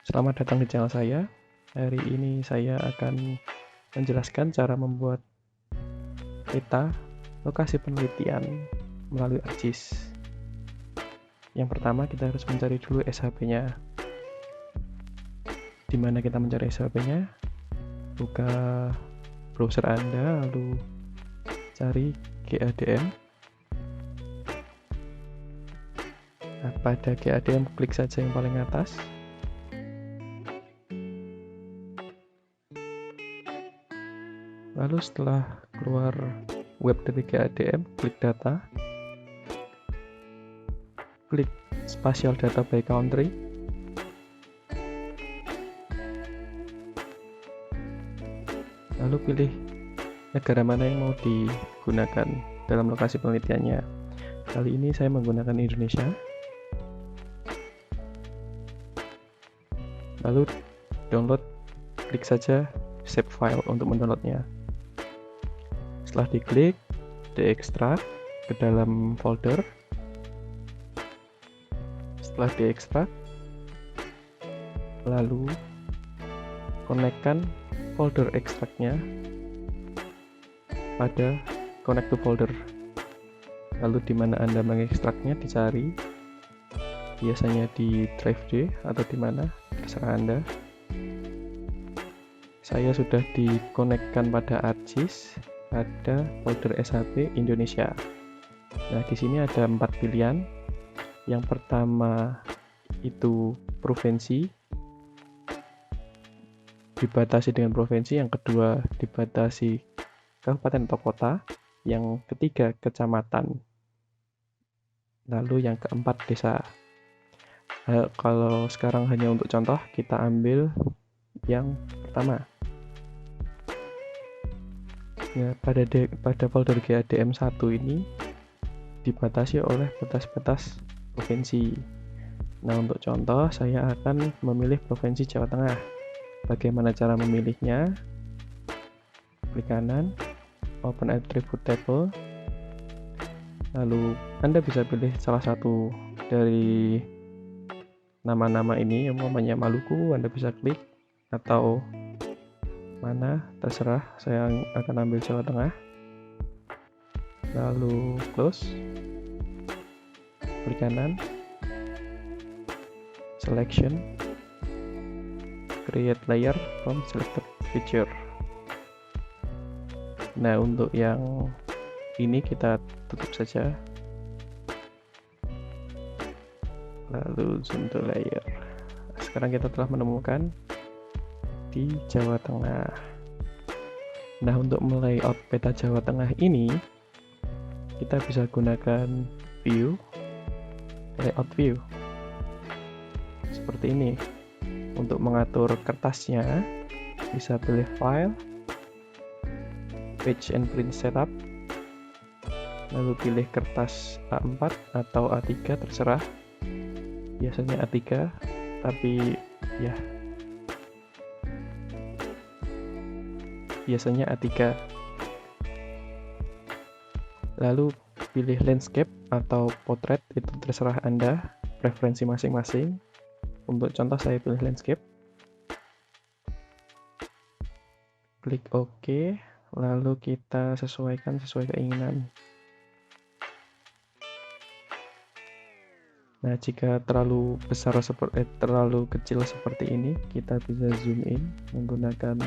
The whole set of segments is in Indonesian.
Selamat datang di channel saya. Hari ini saya akan menjelaskan cara membuat peta lokasi penelitian melalui ArcGIS. Yang pertama kita harus mencari dulu SHP-nya. Di mana kita mencari SHP-nya? Buka browser Anda, lalu cari GADM. Nah, pada GADM klik saja yang paling atas. Lalu setelah keluar web dari GADM, klik data, klik spatial data by country, lalu pilih negara mana yang mau digunakan dalam lokasi penelitiannya. Kali ini saya menggunakan Indonesia. Lalu download, klik saja save file untuk mendownloadnya. Setelah diklik, diekstrak ke dalam folder. Setelah diekstrak, lalu konekkan folder ekstraknya pada connect to folder. Lalu di mana Anda mengekstraknya dicari, biasanya di drive D atau di mana, terserah Anda. Saya sudah dikonekkan pada ArcGIS pada folder SHP Indonesia. Nah, di sini ada 4 pilihan. Yang pertama itu provinsi, dibatasi dengan provinsi. Yang kedua dibatasi kabupaten atau kota. Yang ketiga kecamatan. Lalu yang keempat desa. Kalau sekarang hanya untuk contoh, kita ambil yang pertama. Ya, pada folder GADM 1 ini dibatasi oleh batas-batas provinsi. Nah, untuk contoh saya akan memilih provinsi Jawa Tengah. Bagaimana cara memilihnya? Klik kanan, open attribute table. Lalu Anda bisa pilih salah satu dari nama-nama ini, umpamanya Maluku, Anda bisa klik, atau mana, terserah. Saya akan ambil Jawa Tengah. Lalu close, klik kanan, selection, create layer from selected feature. Nah, untuk yang ini kita tutup saja, lalu zoom to layer. Sekarang kita telah menemukan di Jawa Tengah. Nah, untuk melayout peta Jawa Tengah ini, kita bisa gunakan view, layout view seperti ini. Untuk mengatur kertasnya, bisa pilih file, page and print setup, lalu pilih kertas A4 atau A3, terserah. Biasanya A3, tapi ya biasanya A3. Lalu pilih landscape atau portrait, itu terserah Anda, preferensi masing-masing. Untuk contoh saya pilih landscape. Klik OK, lalu kita sesuaikan sesuai keinginan. Nah, jika terlalu besar terlalu kecil seperti ini, kita bisa zoom in menggunakan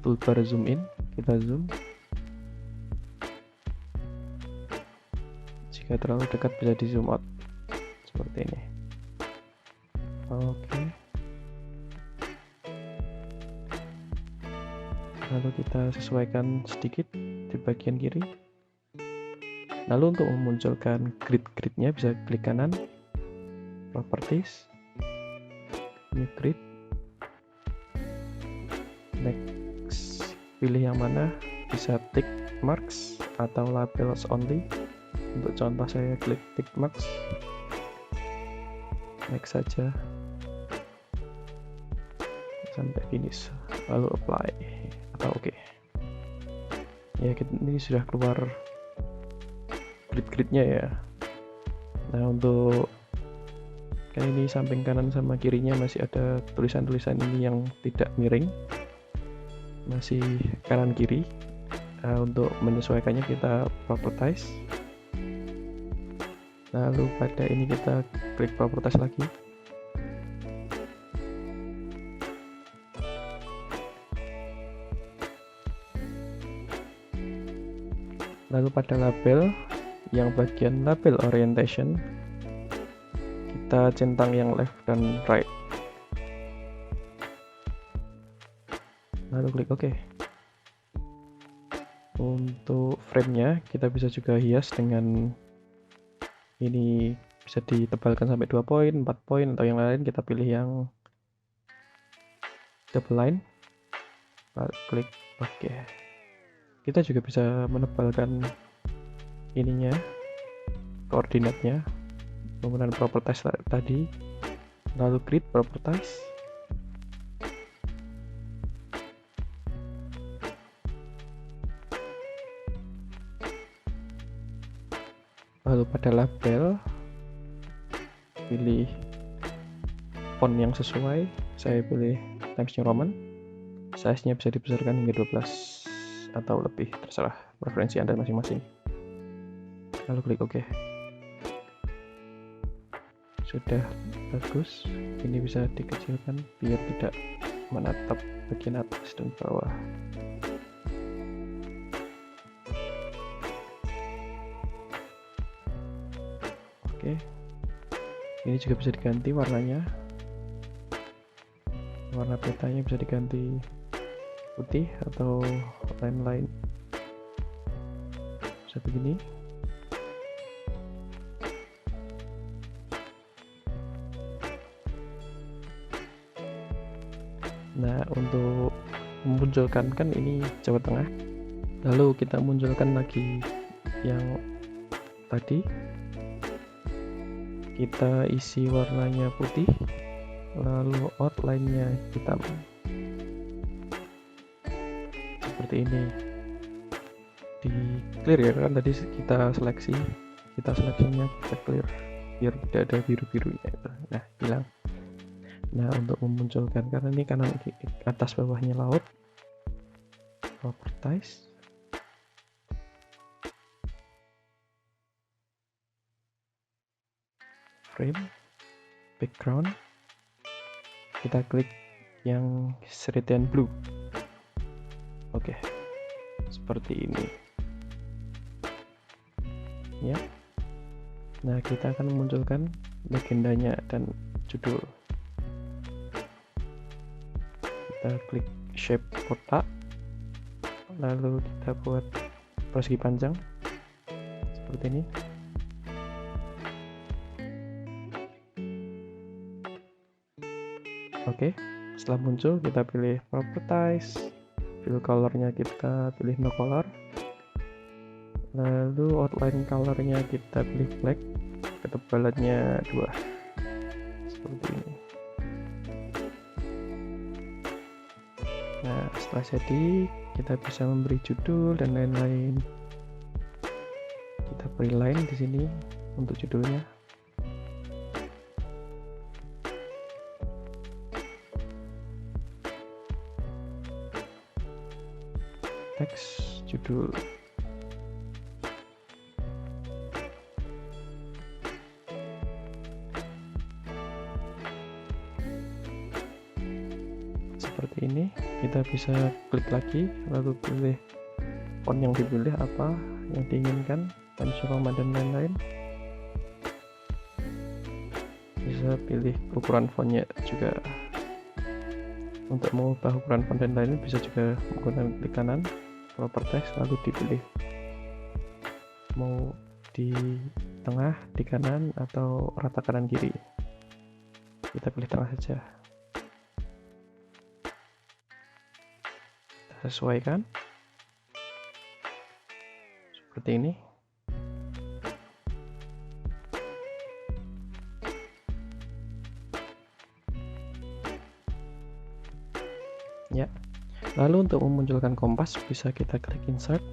toolbar zoom in. Kita zoom. Jika terlalu dekat bisa di zoom out seperti ini. Oke. Lalu kita sesuaikan sedikit di bagian kiri. Lalu untuk memunculkan grid-gridnya bisa klik kanan, properties, new grid, next, pilih yang mana, bisa tick marks atau labels only. Untuk contoh saya klik tick marks, next saja sampai finish, lalu apply atau oke. Ya, ini sudah keluar grid-gridnya ya. Nah, untuk kayak ini samping kanan sama kirinya masih ada tulisan-tulisan ini yang tidak miring, masih kanan kiri. Untuk menyesuaikannya kita properties, lalu pada ini kita klik properties lagi. Lalu pada label, yang bagian label orientation, kita centang yang left dan right. Lalu klik OK. Untuk frame-nya kita bisa juga hias dengan ini, bisa ditebalkan sampai 2 poin, 4 poin, atau yang lain. Kita pilih yang double line, lalu klik OK. Kita juga bisa menebalkan ininya, koordinatnya menggunakan properties tadi, lalu grid properties, lalu pada label pilih font yang sesuai. Saya pilih Times New Roman, size-nya bisa dibesarkan hingga 12 atau lebih, terserah preferensi Anda masing-masing. Lalu klik OK. Sudah bagus. Ini bisa dikecilkan biar tidak menatap bagian atas dan bawah. Oke. Ini juga bisa diganti warnanya. Warna petanya bisa diganti putih atau lain-lain, bisa begini. Nah, untuk memunculkan kan ini Jawa Tengah, lalu kita munculkan lagi yang tadi, kita isi warnanya putih, lalu outline-nya hitam seperti ini. Di clear ya, kan tadi kita seleksinya kita clear biar tidak ada biru-birunya itu. Nah, hilang. Nah, untuk memunculkan, karena ini kanan atas bawahnya laut, properties, frame, background, kita klik yang serifan blue. Oke, seperti ini ya. Nah, kita akan memunculkan legendanya dan judul. Kita klik shape kotak, lalu kita buat persegi panjang seperti ini. Oke, setelah muncul kita pilih properties, fill colornya kita pilih no color, lalu outline colornya kita pilih black, ketebalannya 2 seperti ini. Nah, setelah jadi kita bisa memberi judul dan lain-lain. Kita beri line di sini untuk judulnya. Teks judul. Seperti ini, kita bisa klik lagi lalu pilih font yang dipilih apa yang diinginkan, Times New Roman dan lain-lain. Bisa pilih ukuran fontnya juga. Untuk mengubah ukuran font dan lain-lain bisa juga menggunakan klik kanan properties, lalu dipilih mau di tengah, di kanan, atau rata kanan kiri. Kita pilih tengah saja. Kita sesuaikan seperti ini. Ya, lalu untuk memunculkan kompas bisa kita klik insert,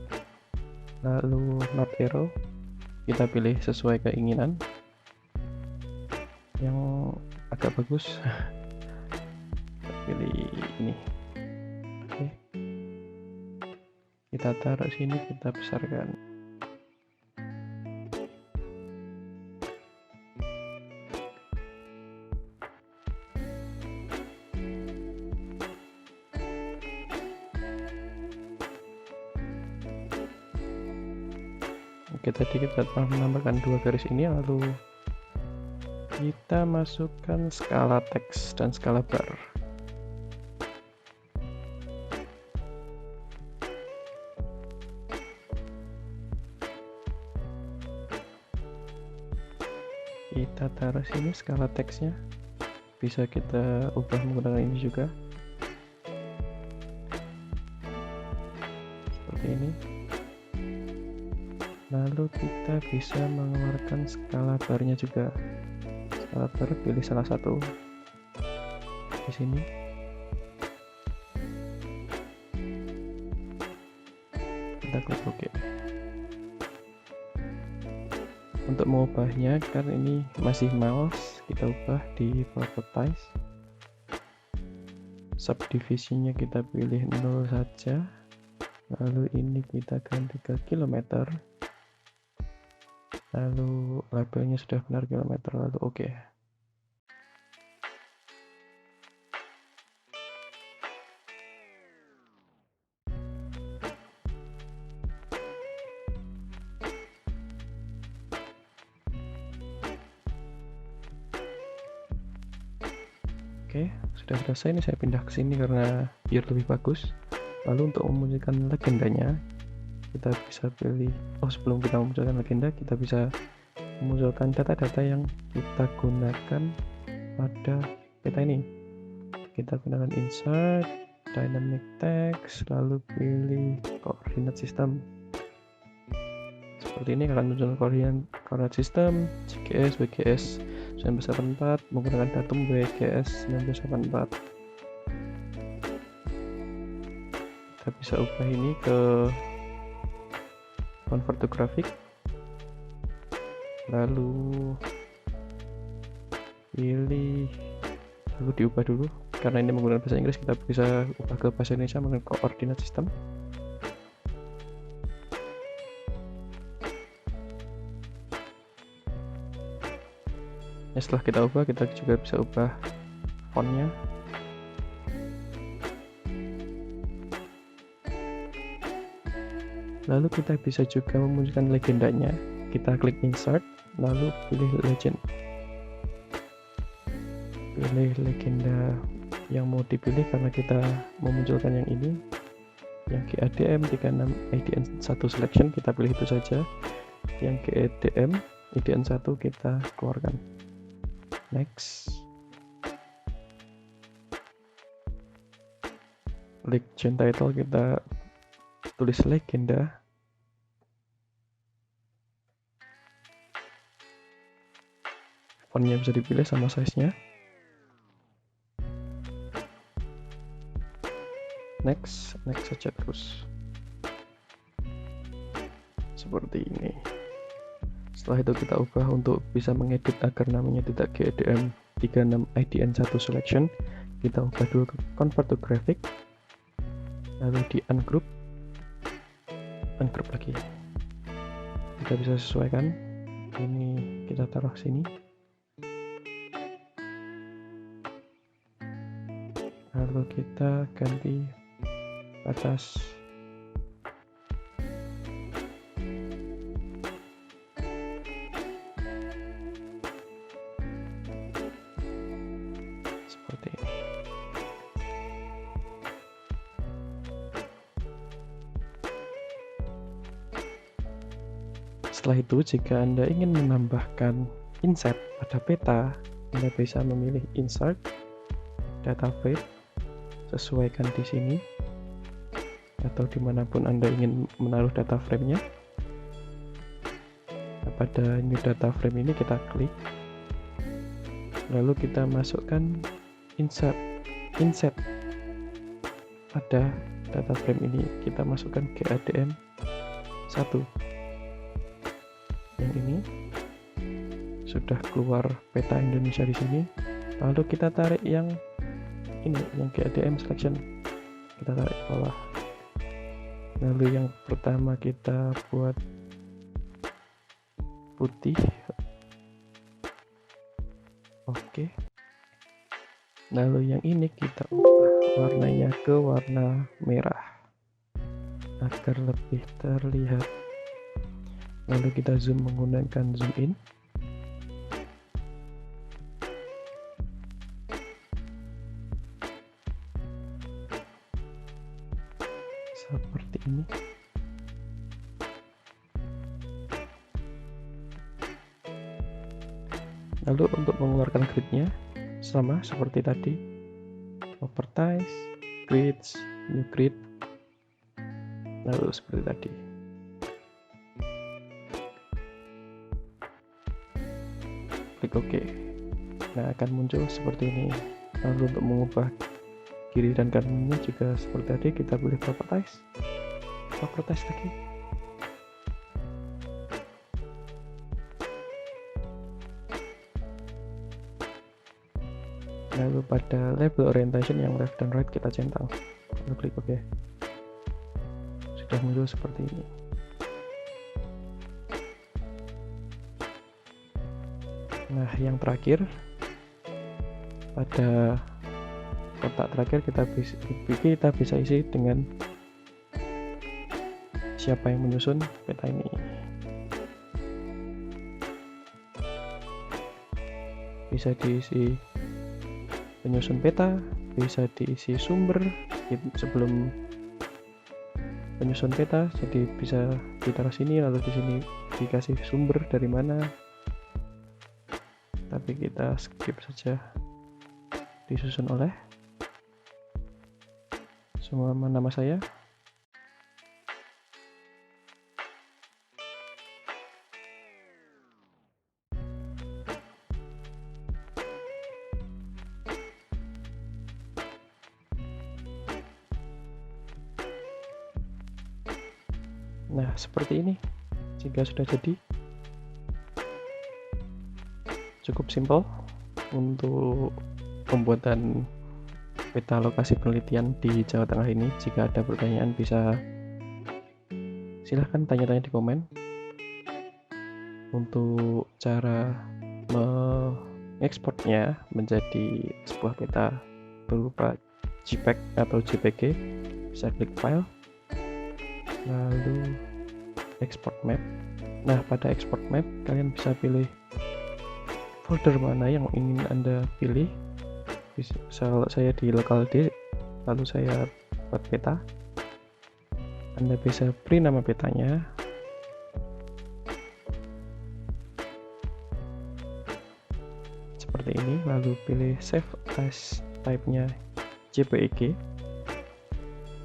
lalu not arrow, kita pilih sesuai keinginan. Yang agak bagus. Pilih ini. Oke, kita taruh sini, kita besarkan. Oke, tadi kita telah menambahkan 2 garis ini, lalu kita masukkan skala teks dan skala bar. Kita taruh sini skala teksnya, bisa kita ubah menggunakan ini juga, seperti ini. Lalu kita bisa mengeluarkan skala barnya juga. Skala bar, pilih salah satu di sini. Kita klik OK. Untuk mengubahnya, karena ini masih mouse, kita ubah di properties. Subdivisinya kita pilih 0 saja. Lalu ini kita ganti ke kilometer. Lalu labelnya sudah benar kilometer, lalu OK. Oke, sudah selesai. Ini saya pindah ke sini karena biar lebih bagus. Lalu untuk memunculkan legendanya, kita bisa pilih, sebelum kita memunculkan legenda, kita bisa memunculkan data-data yang kita gunakan pada peta ini. Kita gunakan insert, dynamic text, lalu pilih coordinate system. Seperti ini akan muncul coordinate system, GGS, WGS 1984, menggunakan datum WGS 1984. Kita bisa ubah ini ke convert to graphic, lalu pilih, lalu diubah dulu karena ini menggunakan bahasa Inggris, kita bisa ubah ke bahasa Indonesia menggunakan coordinate system. Setelah kita ubah, kita juga bisa ubah fontnya. Lalu kita bisa juga memunculkan legendanya. Kita klik insert, lalu pilih legend. Pilih legenda yang mau dipilih karena kita memunculkan yang ini. Yang GADM 36 IDN 1 selection, kita pilih itu saja. Yang GADM IDN 1 kita keluarkan. Next. Legend title kita tulis legenda. Fontnya bisa dipilih sama size-nya. Next saja terus. Seperti ini. Setelah itu kita ubah untuk bisa mengedit agar namanya tidak GADM 36 IDN 1 selection. Kita ubah dulu ke convert to graphic. Lalu di ungroup lagi. Kita bisa sesuaikan. Ini kita taruh sini. Lalu kita ganti batas. Seperti ini. Setelah itu, jika Anda ingin menambahkan inset pada peta, Anda bisa memilih insert data frame, sesuaikan di sini atau dimanapun Anda ingin menaruh data frame-nya. Pada new data frame ini kita klik, lalu kita masukkan insert pada data frame ini. Kita masukkan GADM 1. Yang ini sudah keluar peta Indonesia di sini. Lalu kita tarik yang ini, yang GADM selection, kita tarik ke bawah. Lalu yang pertama kita buat putih. Oke. Lalu yang ini kita ubah warnanya ke warna merah agar lebih terlihat. Lalu kita zoom menggunakan zoom in. Seperti ini. Lalu untuk mengeluarkan gridnya sama seperti tadi, properties, grids, new grid, lalu seperti tadi. Klik OK. Nah, akan muncul seperti ini. Lalu untuk mengubah kiri dan kanannya juga seperti tadi, kita pilih properties lagi. Lalu pada label orientation yang left dan right kita centang. Lalu klik OK. Sudah muncul seperti ini. Nah, yang terakhir, pada kotak terakhir kita bisa isi dengan siapa yang menyusun peta ini. Bisa diisi penyusun peta, bisa diisi sumber sebelum penyusun peta, jadi bisa ditaruh sini, lalu di sini dikasih sumber dari mana. Tapi kita skip saja disusun oleh semua nama saya. Nah, seperti ini. Jika sudah jadi, cukup simpel untuk pembuatan peta lokasi penelitian di Jawa Tengah ini. Jika ada pertanyaan bisa silahkan tanya-tanya di komen. Untuk cara mengekspornya menjadi sebuah peta berupa JPEG atau JPG, bisa klik file, lalu export map. Nah, pada export map kalian bisa pilih folder mana yang ingin Anda pilih. Misal saya di local D, lalu saya buat peta. Anda bisa beri nama petanya, seperti ini, lalu pilih save as, type-nya JPEG.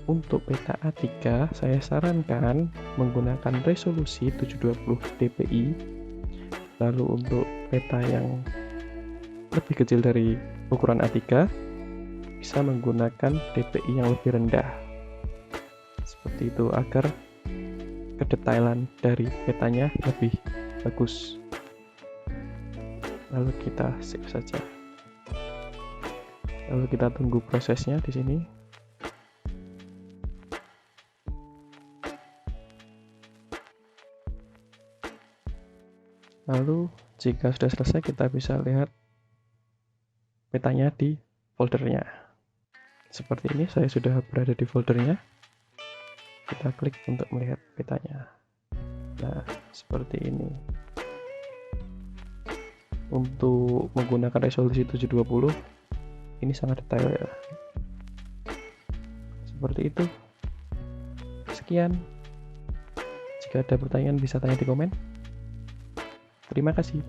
Untuk peta A3 saya sarankan menggunakan resolusi 720 dpi. Lalu untuk peta yang lebih kecil dari ukuran A3 bisa menggunakan dpi yang lebih rendah, seperti itu, agar kedetailan dari petanya lebih bagus. Lalu kita save saja, lalu kita tunggu prosesnya di sini. Lalu jika sudah selesai, kita bisa lihat petanya di foldernya. Seperti ini, saya sudah berada di foldernya. Kita klik untuk melihat petanya. Nah, seperti ini. Untuk menggunakan resolusi 720, ini sangat detail ya. Seperti itu. Sekian. Jika ada pertanyaan bisa tanya di komen. Terima kasih.